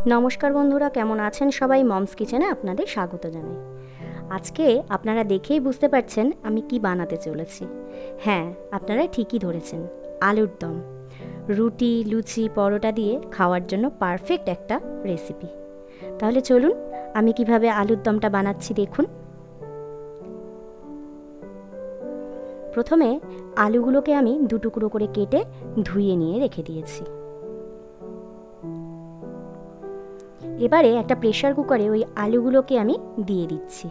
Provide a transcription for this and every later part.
নমস্কার বন্ধুরা, কেমন আছেন সবাই? মমস কিচেনে আপনাদের স্বাগত জানাই। আজকে আপনারা দেখেই বুঝতে পারছেন আমি কি বানাতে চলেছি। হ্যাঁ, আপনারা ঠিকই ধরেছেন, আলুর দম। রুটি, লুচি, পরোটা দিয়ে খাওয়ার জন্য পারফেক্ট একটা রেসিপি। তাহলে চলুন আমি কিভাবে আলুর দমটা বানাচ্ছি দেখুন। প্রথমে আলুগুলোকে আমি দুটুকরো করে কেটে ধুয়ে নিয়ে রেখে দিয়েছি। এবারে একটা প্রেসার কুকারে ওই আলুগুলোকে আমি দিয়ে দিচ্ছি।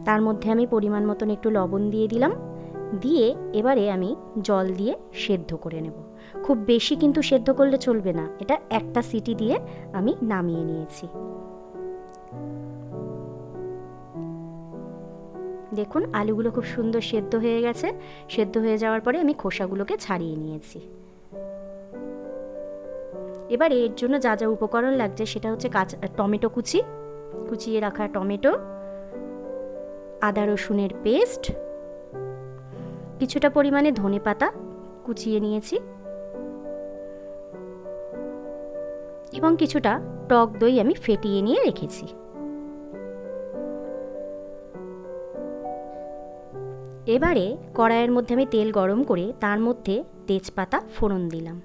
তার মধ্যে আমি পরিমাণ মতন একটু লবণ দিয়ে দিলাম। দিয়ে এবারে আমি জল দিয়ে সেদ্ধ করে নেব। খুব বেশি কিন্তু সেদ্ধ করলে চলবে না, এটা একটা সিটি দিয়ে আমি নামিয়ে নিয়েছি। দেখুন আলুগুলো খুব সুন্দর সেদ্ধ হয়ে গেছে। সেদ্ধ হয়ে যাওয়ার পরে আমি খোসাগুলোকে ছাড়িয়ে নিয়েছি। এবারে এর জন্য যা যা উপকরণ লাগছে সেটা হচ্ছে টমেটো কুচিয়ে রাখা টমেটো, আদা রসুনের পেস্ট, কিছুটা পরিমাণে ধনেপাতা কুচিয়ে নিয়েছি এবং কিছুটা টক দই আমি ফেটিয়ে নিয়ে রেখেছি। এবারে কড়াইয়ের মধ্যে আমি তেল গরম করে তার মধ্যে তেজপাতা ফোড়ন দিলাম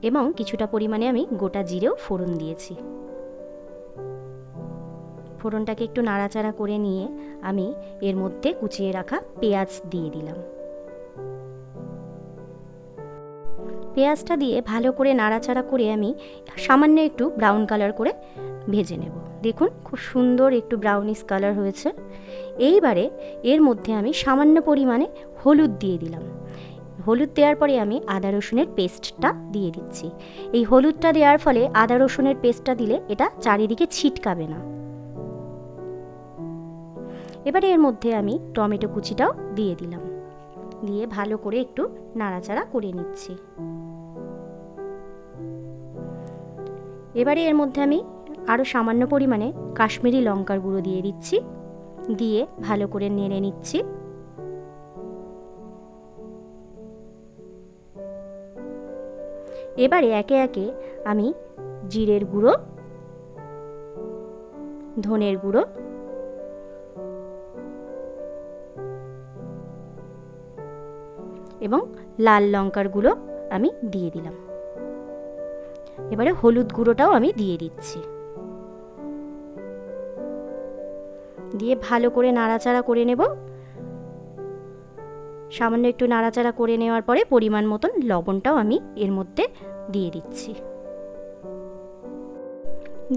এবং কিছুটা পরিমাণে আমি গোটা জিরেও ফোড়ন দিয়েছি। ফোড়নটাকে একটু নাড়াচাড়া করে নিয়ে আমি এর মধ্যে কুচিয়ে রাখা পেঁয়াজ দিয়ে দিলাম। পেঁয়াজটা দিয়ে ভালো করে নাড়াচাড়া করে আমি সামান্য একটু ব্রাউন কালার করে ভেজে নেব। দেখুন খুব সুন্দর একটু ব্রাউনিশ কালার হয়েছে। এইবারে এর মধ্যে আমি সামান্য পরিমাণে হলুদ দিয়ে দিলাম। হলুদ দেওয়ার পরে আমি আদা রসুনের পেস্টটা দিয়ে দিচ্ছি। এই হলুদটা দেওয়ার ফলে আদা রসুনের পেস্টটা দিলে এটা চারিদিকে ছিটকাবে না। এবারে এর মধ্যে আমি টমেটো কুচিটাও দিয়ে দিলাম। দিয়ে ভালো করে একটু নাড়াচাড়া করে নিচ্ছি। এবারে এর মধ্যে আমি আরও সামান্য পরিমাণে কাশ্মীরি লঙ্কার গুঁড়ো দিয়ে দিচ্ছি। দিয়ে ভালো করে নেড়ে নিচ্ছি। এবারে একে একে আমি জিরের গুঁড়ো, ধনের গুঁড়ো এবং লাল লঙ্কার গুঁড়ো আমি দিয়ে দিলাম। এবারে হলুদ গুঁড়োটাও আমি দিয়ে দিচ্ছি। দিয়ে ভালো করে নাড়াচাড়া করে নেব। সামান্য একটু নাড়াচাড়া করে নেওয়ার পরে পরিমাণ মতন লবণটাও আমি এর মধ্যে দিয়ে দিচ্ছি।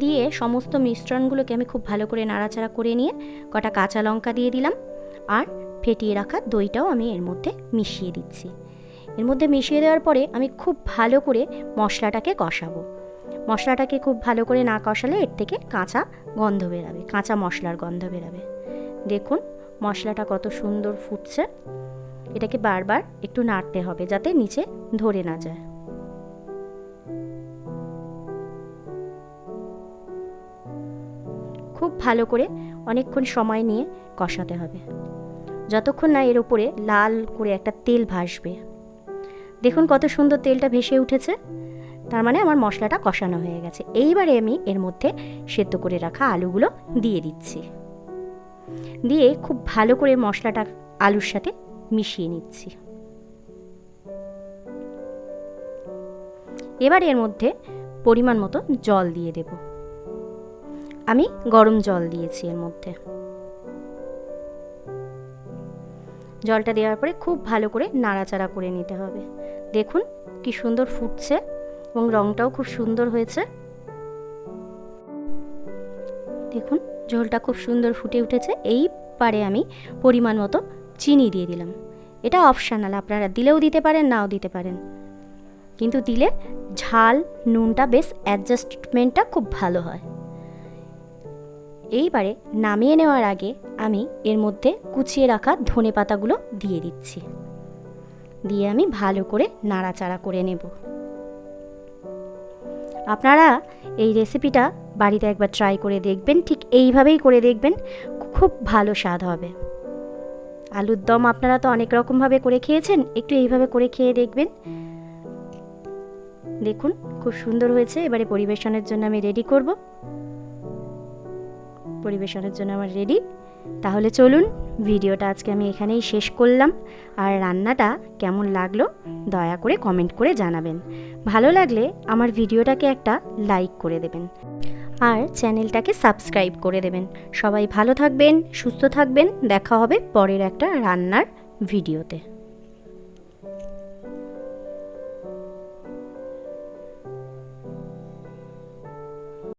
দিয়ে সমস্ত মিশ্রণগুলোকে আমি খুব ভালো করে নাড়াচাড়া করে নিয়ে কটা কাঁচা লঙ্কা দিয়ে দিলাম আর ফেটিয়ে রাখা দইটাও আমি এর মধ্যে মিশিয়ে দিচ্ছি। এর মধ্যে মিশিয়ে দেওয়ার পরে আমি খুব ভালো করে মশলাটাকে কষাবো। মশলাটাকে খুব ভালো করে না কষালে এর থেকে কাঁচা গন্ধ বেরাবে, কাঁচা মশলার গন্ধ বেরাবে। দেখুন মশলাটা কত সুন্দর ফুটছে। এটাকে বারবার একটু নাড়তে হবে যাতে নিচে ধরে না যায়। খুব ভালো করে অনেকক্ষণ সময় নিয়ে কষাতে হবে, যতক্ষণ না এর উপরে লাল করে একটা তেল ভাসবে। দেখুন কত সুন্দর তেলটা ভেসে উঠেছে, তার মানে আমার মশলাটা কষানো হয়ে গেছে। এইবারে আমি এর মধ্যে সেদ্ধ করে রাখা আলুগুলো দিয়ে দিচ্ছি। দিয়ে খুব ভালো করে মশলাটা আলুর সাথে মিশিয়ে নিচ্ছি। এবার এর মধ্যে পরিমাণ মতো জল দিয়ে দেব। আমি গরম জল দিয়েছি এর মধ্যে। জলটা দেওয়ার পরে খুব ভালো করে নাড়াচাড়া করে নিতে হবে। দেখুন কি সুন্দর ফুটছে এবং রঙটাও খুব সুন্দর হয়েছে। দেখুন ঝোলটা খুব সুন্দর ফুটে উঠেছে। এইবারে আমি পরিমাণ মতো চিনি দিয়ে দিলাম। এটা অপশনাল, আপনারা দিলেও দিতে পারেন, নাও দিতে পারেন, কিন্তু দিলে ঝাল নুনটা বেশ অ্যাডজাস্টমেন্টটা খুব ভালো হয়। এইবারে নামিয়ে নেওয়ার আগে আমি এর মধ্যে কুচিয়ে রাখা ধনেপাতাগুলো দিয়ে দিচ্ছি। দিয়ে আমি ভালো করে নাড়াচাড়া করে নেব। আপনারা এই রেসিপিটা বাড়িতে একবার ট্রাই করে দেখবেন, ঠিক এইভাবেই করে দেখবেন, খুব ভালো স্বাদ হবে। আলুর দম আপনারা তো অনেক রকমভাবে করে খেয়েছেন, একটু এইভাবে করে খেয়ে দেখবেন। দেখুন খুব সুন্দর হয়েছে। এবারে পরিবেশনের জন্য আমি রেডি করব। পরিবেশনের জন্য আমার রেডি। তাহলে চলুন, ভিডিওটা আজকে আমি এখানেই শেষ করলাম। আর রান্নাটা কেমন লাগলো দয়া করে কমেন্ট করে জানাবেন। ভালো লাগলে আমার ভিডিওটাকে একটা লাইক করে দেবেন আর চ্যানেলটাকে সাবস্ক্রাইব করে দেবেন। সবাই ভালো থাকবেন, সুস্থ থাকবেন। দেখা হবে পরের একটা রান্নার ভিডিওতে।